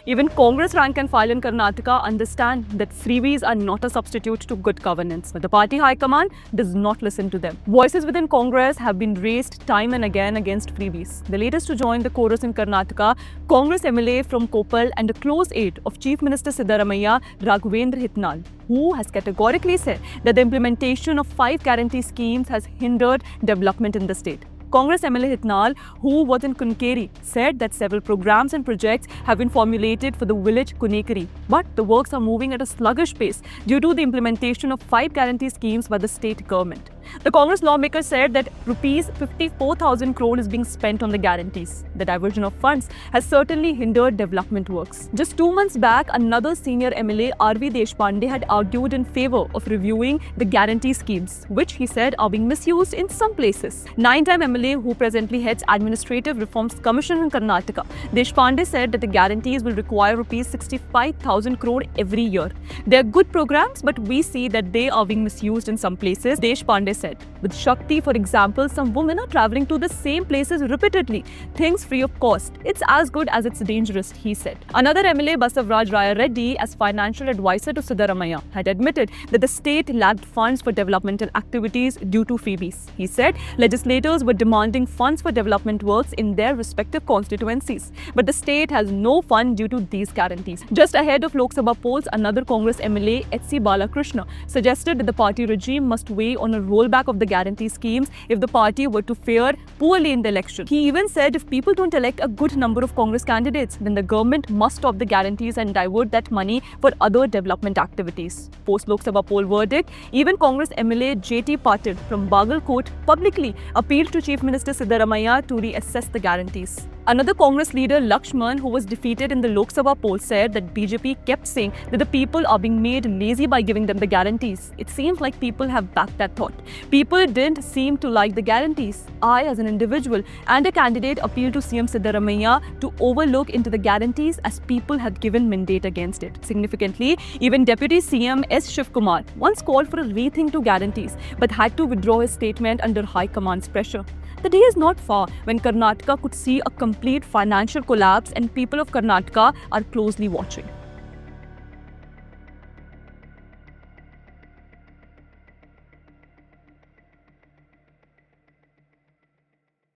Even Congress rank and file in Karnataka understand that freebies are not a substitute to good governance, but the party high command does not listen to them. Voices within Congress have been raised time and again against freebies. The latest to join the chorus in Karnataka, Congress MLA from Koppal and a close aide of Chief Minister Siddaramaiah, Raghavendra Hitnal, who has categorically said that the implementation of 5 guarantee schemes has hindered development in the state. Congress MLA Hitnal, who was in Kunkeri, said that several programs and projects have been formulated for the village Kunekari, but the works are moving at a sluggish pace due to the implementation of 5 guarantee schemes by the state government. The Congress lawmaker said that rupees 54,000 crore is being spent on the guarantees. The diversion of funds has certainly hindered development works. Just 2 months back, another senior MLA, R.V. Deshpande, had argued in favor of reviewing the guarantee schemes, which he said are being misused in some places. 9-time MLA, who presently heads Administrative Reforms Commission in Karnataka, Deshpande said that the guarantees will require rupees 65,000 crore every year. They are good programs, but we see that they are being misused in some places, Deshpande said. With Shakti, for example, some women are travelling to the same places repeatedly, things free of cost. It's as good as it's dangerous, he said. Another MLA, Basavaraj Raya Reddy, as financial advisor to Siddaramaiah, had admitted that the state lacked funds for developmental activities due to freebies. He said legislators were demanding funds for development works in their respective constituencies, but the state has no fund due to these guarantees. Just ahead of Lok Sabha polls, another Congress MLA, H.C. Balakrishna, suggested that the party regime must weigh on a rollback of the guarantee schemes if the party were to fare poorly in the election. He even said if people don't elect a good number of Congress candidates, then the government must stop the guarantees and divert that money for other development activities. Post Lok Sabha poll verdict, even Congress MLA J.T. Patil from Bagalkot publicly appealed to Chief Minister Siddaramaiah to reassess the guarantees. Another Congress leader, Lakshman, who was defeated in the Lok Sabha poll, said that BJP kept saying that the people are being made lazy by giving them the guarantees. It seems like people have backed that thought. People didn't seem to like the guarantees. I, as an individual and a candidate, appeal to CM Siddaramaiah to overlook into the guarantees as people had given mandate against it. Significantly, even Deputy CM S. Shivkumar once called for a rethink to guarantees, but had to withdraw his statement under High Command's pressure. The day is not far when Karnataka could see a complete financial collapse, and people of Karnataka are closely watching.